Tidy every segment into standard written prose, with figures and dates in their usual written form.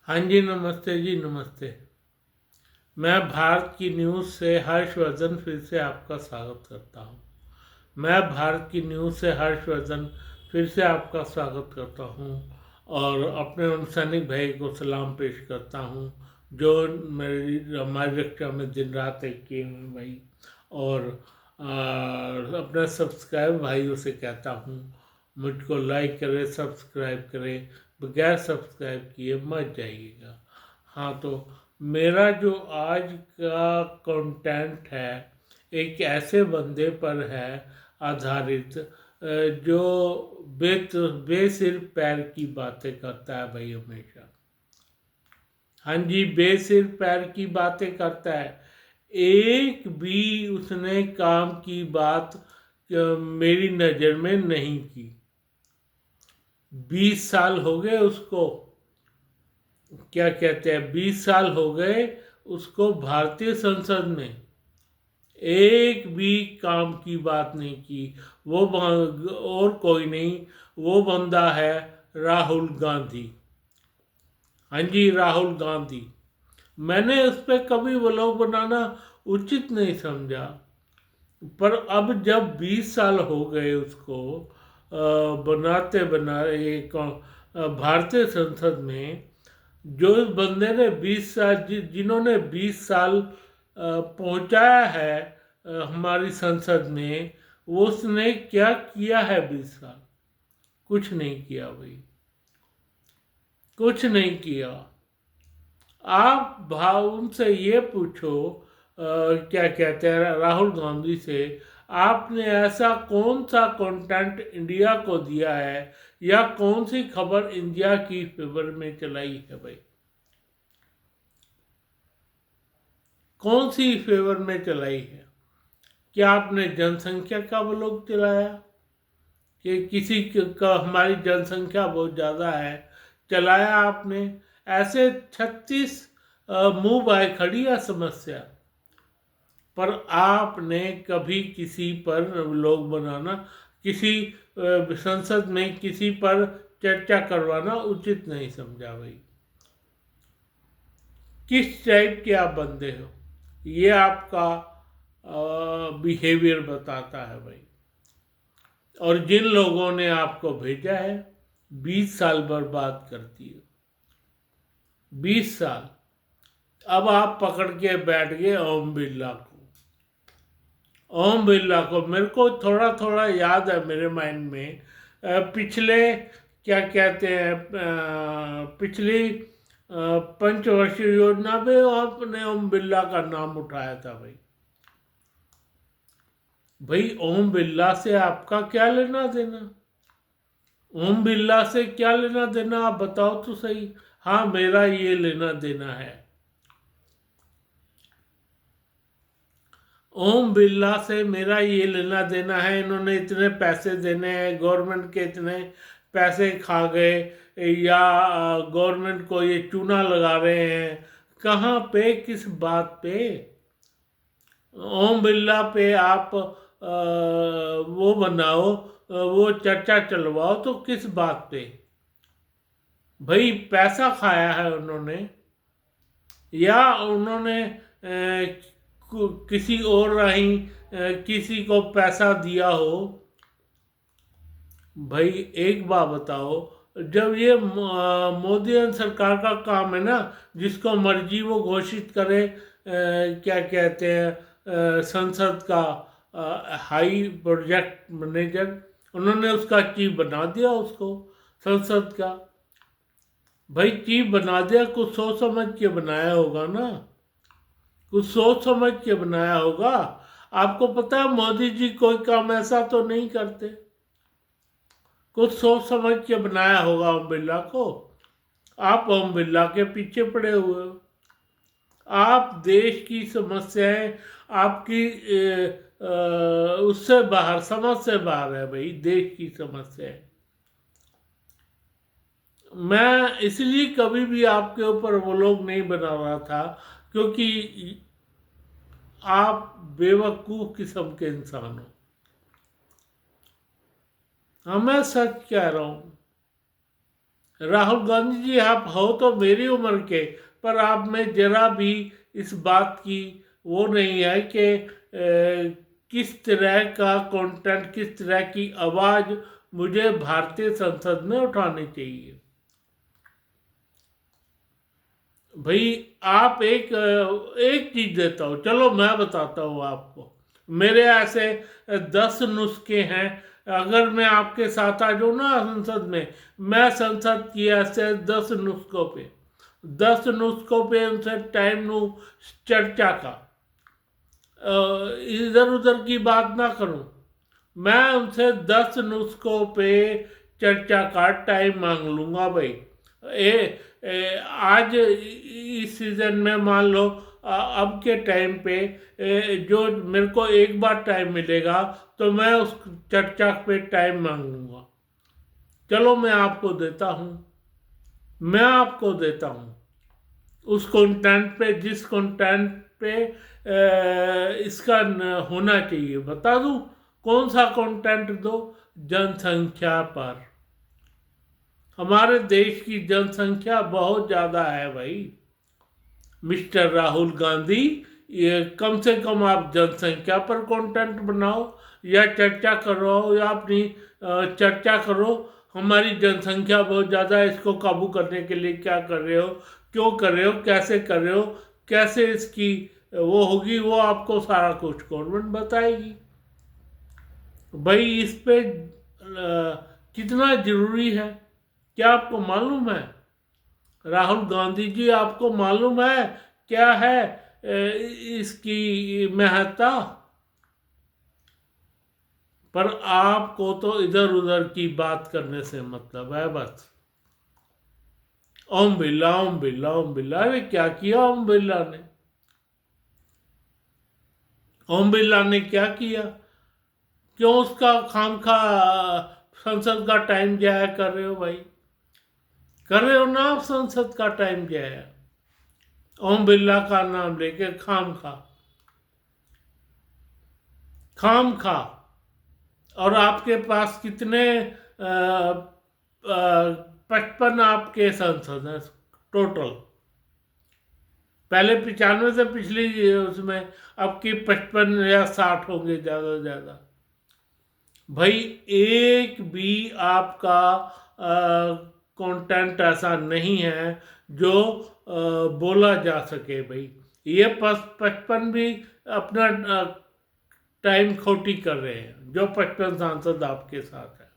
हाँ जी, नमस्ते जी, नमस्ते। मैं भारत की न्यूज़ से हर्षवर्धन फिर से आपका स्वागत करता हूँ। मैं भारत की न्यूज़ से हर्षवर्धन फिर से आपका स्वागत करता हूँ और अपने उन सैनिक भाई को सलाम पेश करता हूँ जो मेरी हमारी रक्षा में दिन रात एक किए हुए भाई। और अपने सब्सक्राइब भाइयों से कहता हूँ मुझको लाइक करें, सब्सक्राइब करें, बगैर सब्सक्राइब किए मत जाइएगा। हाँ, तो मेरा जो आज का कंटेंट है एक ऐसे बंदे पर है आधारित जो बेसिर पैर की बातें करता है भाई हमेशा। हाँ जी, बेसिर पैर की बातें करता है। एक भी उसने काम की बात मेरी नज़र में नहीं की। 20 साल हो गए उसको, क्या कहते हैं, 20 साल हो गए उसको भारतीय संसद में एक भी काम की बात नहीं की। वो और कोई नहीं, वो बंदा है राहुल गांधी। हाँ जी, राहुल गांधी। मैंने उस पर कभी व्लॉग बनाना उचित नहीं समझा, पर अब जब 20 साल हो गए उसको बनाते भारतीय संसद में, जो इस बंदे ने 20 साल जिन्होंने 20 साल पहुंचाया है हमारी संसद में, वो उसने क्या किया है 20 साल? कुछ नहीं किया भाई, कुछ नहीं किया। आप भाव उनसे ये पूछो, क्या कहते हैं, राहुल गांधी से, आपने ऐसा कौन सा कंटेंट इंडिया को दिया है या कौन सी खबर इंडिया की फेवर में चलाई है भाई? कौन सी फेवर में चलाई है? क्या आपने जनसंख्या का व्लॉग चलाया कि किसी का हमारी जनसंख्या बहुत ज़्यादा है चलाया आपने? ऐसे 36 मुंह बाय खड़ी है समस्या, पर आपने कभी किसी पर व्लॉग बनाना, किसी संसद में किसी पर चर्चा करवाना उचित नहीं समझा भाई। किस टाइप के आप बंदे हो, ये आपका बिहेवियर बताता है भाई। और जिन लोगों ने आपको भेजा है, 20 साल बर्बाद कर दिए, 20 साल। अब आप पकड़ के बैठ गए ओम बिरला को। ओम बिरला को मेरे को थोड़ा थोड़ा याद है मेरे माइंड में, पिछले, क्या कहते हैं, पिछली पंचवर्षीय योजना में आपने ओम बिरला का नाम उठाया था भाई। भाई ओम बिरला से आपका क्या लेना देना? ओम बिरला से क्या लेना देना, आप बताओ तो सही। हाँ, मेरा ये लेना देना है, ओम बिरला से मेरा ये लेना देना है। इन्होंने इतने पैसे देने हैं, गवर्नमेंट के इतने पैसे खा गए, या गवर्नमेंट को ये चूना लगा रहे हैं, कहाँ पे, किस बात पे? ओम बिरला पे आप वो बनाओ, वो चर्चा चलवाओ, तो किस बात पे? भाई पैसा खाया है उन्होंने, या उन्होंने किसी और राही किसी को पैसा दिया हो? भाई एक बात बताओ, जब ये मोदी सरकार का काम है ना, जिसको मर्जी वो घोषित करे, क्या कहते हैं, संसद का हाई प्रोजेक्ट मैनेजर, उन्होंने उसका चीफ बना दिया उसको, संसद का। भाई चीफ बना दिया, कुछ सोच समझ के बनाया होगा ना, कुछ सोच समझ के बनाया होगा। आपको पता है मोदी जी कोई काम ऐसा तो नहीं करते, कुछ सोच समझ के बनाया होगा ओम बिरला को। आप ओम बिरला के पीछे पड़े हुए हो। आप देश की समस्याएं आपकी उससे बाहर, समझ से बाहर है भाई देश की समस्याएं। मैं इसलिए कभी भी आपके ऊपर वो लोग नहीं बना रहा था, क्योंकि आप बेवकूफ किस्म के इंसान हो। हाँ, मैं सच कह रहा हूं। राहुल गांधी जी, आप हो तो मेरी उम्र के, पर आप में जरा भी इस बात की वो नहीं है कि किस तरह का कंटेंट, किस तरह की आवाज़ मुझे भारतीय संसद में उठानी चाहिए। भाई, आप एक चीज देता हूँ, चलो मैं बताता हूँ आपको। मेरे ऐसे 10 नुस्खे हैं। अगर मैं आपके साथ आ जाऊँ ना संसद में, मैं संसद की ऐसे 10 नुस्खों पे उनसे टाइम नू चर्चा का इधर उधर की बात ना करूं। मैं उनसे 10 नुस्खों पे चर्चा का टाइम मांग लूंगा भाई। आज इस सीजन में मान लो, अब के टाइम पे जो मेरे को एक बार टाइम मिलेगा तो मैं उस चर्चा पे टाइम मांग लूंगा। चलो मैं आपको देता हूँ उस कंटेंट पे, जिस कंटेंट पे इसका होना चाहिए। बता दूं कौन सा कंटेंट दो? जनसंख्या पर। हमारे देश की जनसंख्या बहुत ज़्यादा है भाई। मिस्टर राहुल गांधी, ये कम से कम आप जनसंख्या पर कंटेंट बनाओ, या चर्चा करो, या अपनी चर्चा करो। हमारी जनसंख्या बहुत ज़्यादा है, इसको काबू करने के लिए क्या कर रहे हो, क्यों कर रहे हो, कैसे कर रहे हो, कैसे इसकी वो होगी, वो आपको सारा कुछ गवर्नमेंट बताएगी। भाई, इस पे कितना जरूरी है, क्या आपको मालूम है? राहुल गांधी जी, आपको मालूम है क्या है इसकी महत्ता? पर आपको तो इधर उधर की बात करने से मतलब है बस। ओम बिरला, ओम बिरला, ओम बिरला। अरे क्या किया ओम बिरला ने? ओम बिरला ने क्या किया? क्यों उसका खामखा संसद का टाइम जाया कर रहे हो भाई? कर रहे हो ना आप संसद का टाइम जाया, ओम बिरला का नाम लेके खाम खा, खाम खा। और आपके पास कितने 55 आपके सांसद हैं टोटल। पहले 95 से पिछली उसमें, अब की 55 या 60 होंगे ज़्यादा से ज़्यादा। भाई, एक भी आपका कंटेंट ऐसा नहीं है जो बोला जा सके भाई। ये 55 भी अपना टाइम खोटी कर रहे हैं, जो 55 सांसद आपके साथ है।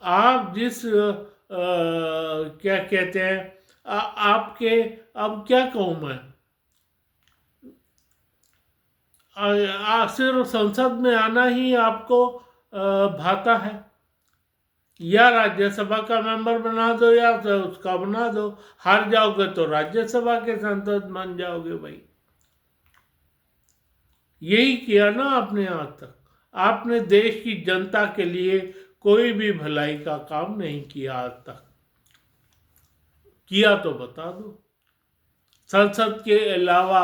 आप जिस क्या कहते हैं, आपके, अब क्या कहूँ मैं, सिर्फ संसद में आना ही आपको भाता है। या राज्यसभा का मेंबर बना दो, या तो उसका बना दो। हार जाओगे तो राज्यसभा के सांसद बन जाओगे भाई। यही किया ना आपने आज तक। आपने देश की जनता के लिए कोई भी भलाई का काम नहीं किया आज तक। किया तो बता दो। संसद के अलावा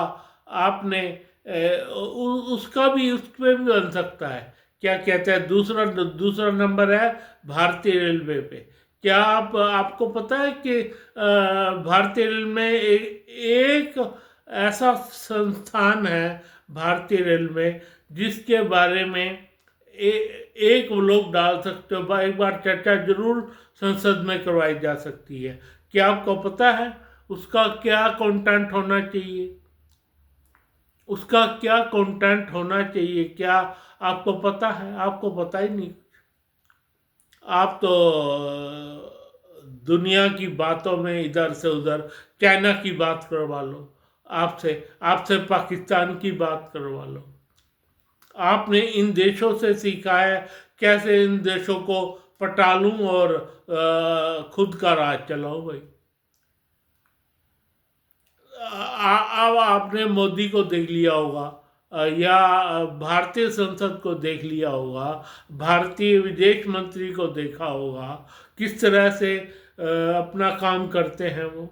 आपने उसका भी, उस पर भी बन सकता है। क्या कहते हैं, दूसरा दूसरा नंबर है भारतीय रेलवे पे। क्या आपको पता है कि भारतीय रेल में एक ऐसा संस्थान है भारतीय रेल में, जिसके बारे में एक लोग डाल सकते हो, एक बार चर्चा जरूर संसद में करवाई जा सकती है। क्या आपको पता है उसका क्या कंटेंट होना चाहिए? उसका क्या कंटेंट होना चाहिए, क्या आपको पता है? आपको पता ही नहीं। आप तो दुनिया की बातों में इधर से उधर, चाइना की बात करवा लो, आपसे आपसे पाकिस्तान की बात करवा लो। आपने इन देशों से सीखा है कैसे इन देशों को पटा लूं और खुद का राज चलाऊं भाई। अब आपने मोदी को देख लिया होगा, या भारतीय संसद को देख लिया होगा, भारतीय विदेश मंत्री को देखा होगा, किस तरह से अपना काम करते हैं वो।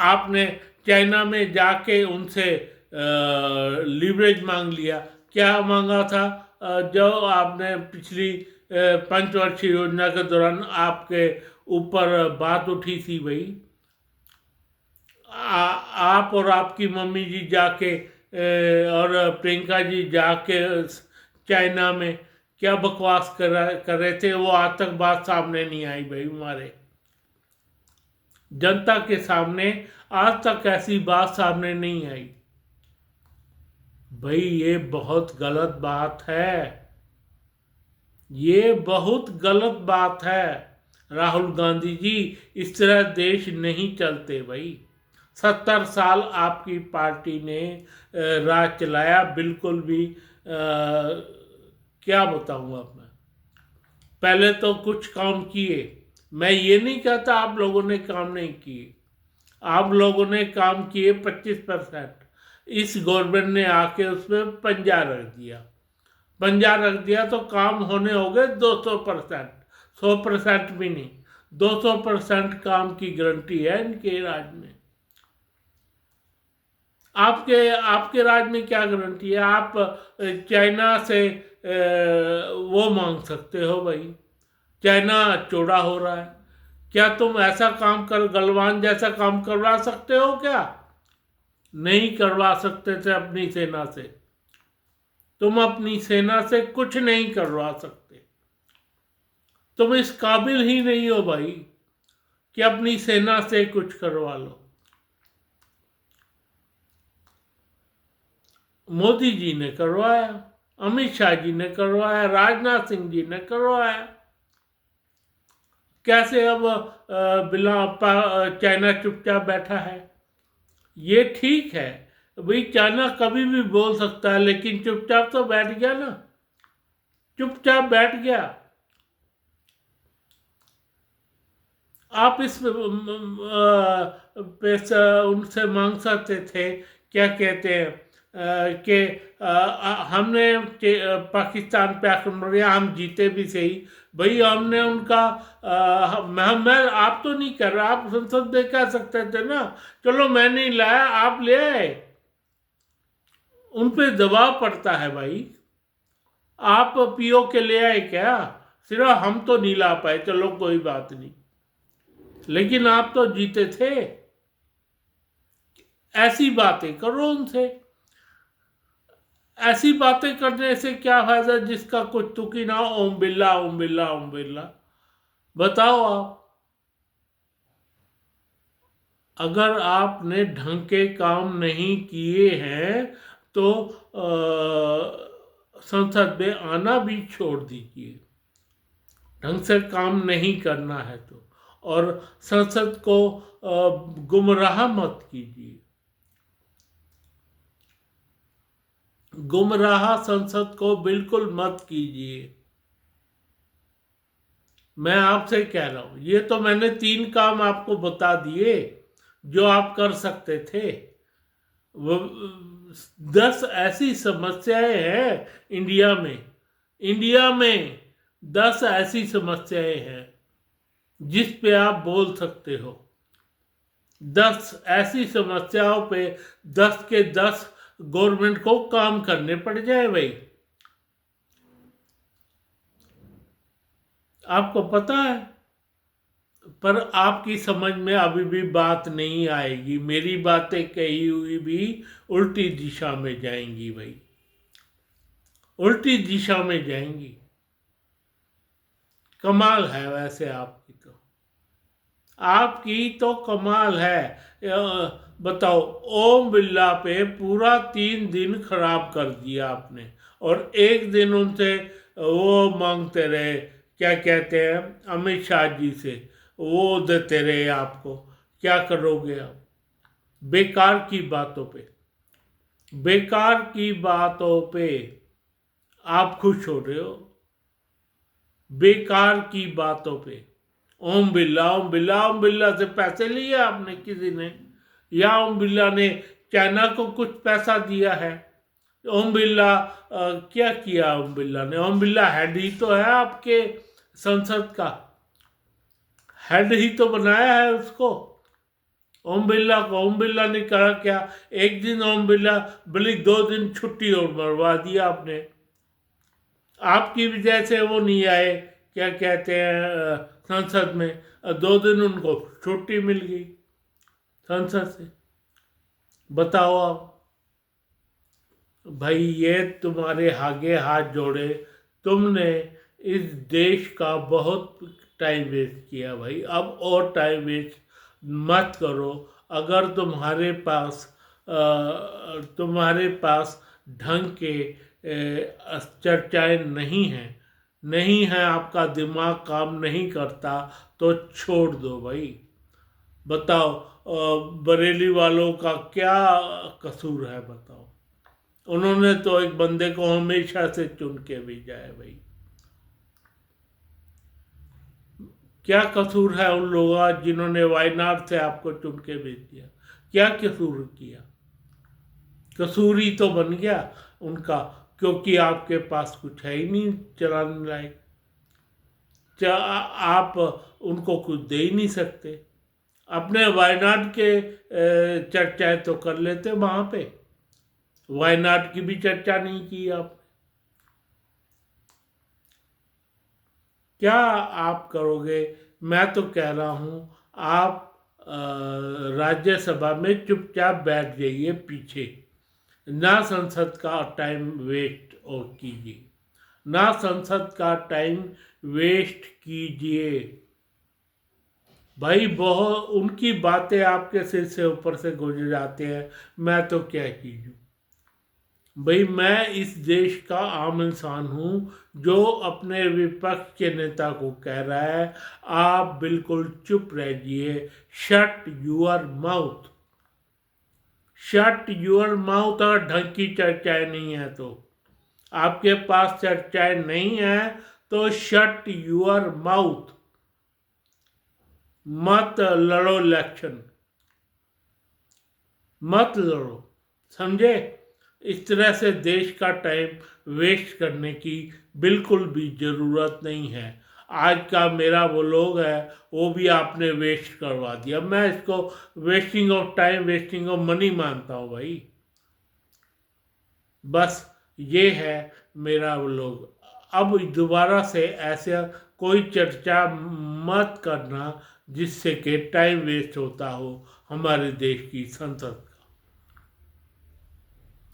आपने चाइना में जाके उनसे लीवरेज मांग लिया। क्या मांगा था? जो आपने पिछली पंचवर्षीय योजना के दौरान आपके ऊपर बात उठी थी भाई, आप और आपकी मम्मी जी जाके और प्रियंका जी जाके चाइना में क्या बकवास कर रहे थे, वो आज तक बात सामने नहीं आई भाई। हमारे जनता के सामने आज तक ऐसी बात सामने नहीं आई भाई। ये बहुत गलत बात है, ये बहुत गलत बात है। राहुल गांधी जी, इस तरह देश नहीं चलते भाई। 70 साल आपकी पार्टी ने राज चलाया, बिल्कुल भी क्या बताऊं अब मैं। पहले तो कुछ काम किए, मैं ये नहीं कहता आप लोगों ने काम नहीं किए, आप लोगों ने काम किए 25%। इस गवर्नमेंट ने आके उसमें पंजा रख दिया, पंजा रख दिया तो काम होने हो गए 200%, 100% भी नहीं, 200% काम की गारंटी है इनके राज में। आपके राज में क्या गारंटी है? आप चाइना से वो मांग सकते हो भाई, चाइना चौड़ा हो रहा है, क्या तुम ऐसा काम कर, गलवान जैसा काम करवा सकते हो क्या? नहीं करवा सकते थे अपनी सेना से। तुम अपनी सेना से कुछ नहीं करवा सकते, तुम इस काबिल ही नहीं हो भाई कि अपनी सेना से कुछ करवा लो। मोदी जी ने करवाया, अमित शाह जी ने करवाया, राजनाथ सिंह जी ने करवाया। कैसे अब बिना चाइना चुपचाप बैठा है? ये ठीक है भाई, चाइना कभी भी बोल सकता है, लेकिन चुपचाप तो बैठ गया ना, चुपचाप बैठ गया। आप इस पैसा उनसे मांग सकते थे, क्या कहते हैं कि हमने पाकिस्तान पे आक्रमण किया, हम जीते भी सही भाई, हमने उनका मैं आप तो नहीं कर रहा, आप संसद में कह सकते थे ना, चलो मैं नहीं लाया आप ले आए। उन पे दबाव पड़ता है भाई। आप पीओ के ले आए क्या? सिर्फ हम तो नहीं ला पाए, चलो कोई बात नहीं, लेकिन आप तो जीते थे। ऐसी बातें करो उनसे, ऐसी बातें करने से क्या फायदा जिसका कुछ तुकी ना हो। ओम बिल्ला ओम बिल्ला ओम बिल्ला। बताओ आप, अगर आपने ढंग के काम नहीं किए हैं तो संसद में आना भी छोड़ दीजिए, ढंग से काम नहीं करना है तो। और संसद को गुमराह मत कीजिए, गुमराह संसद को बिल्कुल मत कीजिए। मैं आपसे कह रहा हूं, ये तो मैंने 3 काम आपको बता दिए जो आप कर सकते थे। वो 10 ऐसी समस्याएं हैं इंडिया में, इंडिया में 10 ऐसी समस्याएं हैं जिस पे आप बोल सकते हो। 10 ऐसी समस्याओं पे 10 के 10 गवर्नमेंट को काम करने पड़ जाए भाई। आपको पता है, पर आपकी समझ में अभी भी बात नहीं आएगी। मेरी बातें कही हुई भी उल्टी दिशा में जाएंगी भाई, उल्टी दिशा में जाएंगी। कमाल है वैसे आपकी तो, आपकी तो कमाल है। बताओ, ओम बिरला पे पूरा 3 दिन खराब कर दिया आपने, और एक दिन उनसे वो मांगते रहे, क्या कहते हैं, अमित शाह जी से वो देते रहे आपको। क्या करोगे आप? बेकार की बातों पे, बेकार की बातों पे आप खुश हो रहे हो, बेकार की बातों पे। ओम बिरला ओम बिरला, ओम बिरला से पैसे लिए आपने किसी ने, या ओम बिरला ने चाइना को कुछ पैसा दिया है? ओम बिरला क्या किया ओम बिरला ने? ओम बिरला हेड ही तो है आपके संसद का, हेड ही तो बनाया है उसको ओम बिरला को। ओम बिरला ने कहा क्या? एक दिन ओम बिरला, बल्कि 2 दिन छुट्टी और मरवा दिया आपने। आपकी वजह से वो नहीं आए, क्या कहते हैं, संसद में। 2 दिन उनको छुट्टी मिल गई संसद से। बताओ आप भाई, ये तुम्हारे आगे हाथ जोड़े, तुमने इस देश का बहुत टाइम वेस्ट किया भाई। अब और टाइम वेस्ट मत करो। अगर तुम्हारे पास ढंग के चर्चाएं नहीं हैं, आपका दिमाग काम नहीं करता, तो छोड़ दो भाई। बताओ, बरेली वालों का क्या कसूर है? बताओ, उन्होंने तो एक बंदे को हमेशा से चुन के भेजा है भाई। क्या कसूर है उन लोगों का जिन्होंने वायनाड से आपको चुन के भेज दिया? क्या कसूर किया? कसूर ही तो बन गया उनका, क्योंकि आपके पास कुछ है ही नहीं चलाने लायक। आप उनको कुछ दे ही नहीं सकते। अपने वायनाड के चर्चाएं तो कर लेते वहां पे, वायनाड की भी चर्चा नहीं की आप। क्या आप करोगे? मैं तो कह रहा हूं, आप राज्यसभा में चुपचाप बैठ जाइए पीछे, ना संसद का टाइम वेस्ट और कीजिए, ना संसद का टाइम वेस्ट कीजिए भाई। बहुत उनकी बातें आपके सिर से ऊपर से गुजर जाते हैं, मैं तो क्या कीजूं भाई। मैं इस देश का आम इंसान हूं जो अपने विपक्ष के नेता को कह रहा है, आप बिल्कुल चुप रहिए। Shut your mouth, shut your mouth. और ढंग की चर्चाएं नहीं है तो, आपके पास चर्चाएं नहीं है तो शट यूर माउथ। मत लड़ो इलेक्शन, मत लड़ो, समझे? इस तरह से देश का टाइम वेस्ट करने की बिल्कुल भी ज़रूरत नहीं है। आज का मेरा वो लोग है, वो भी आपने वेस्ट करवा दिया। मैं इसको wasting of time, wasting of money मानता हूँ भाई। बस ये है मेरा वो लोग। अब दोबारा से ऐसा कोई चर्चा मत करना जिससे कि टाइम वेस्ट होता हो हमारे देश की संसद का,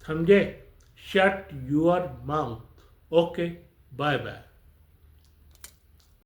समझे? Shut your mouth. Okay, bye bye.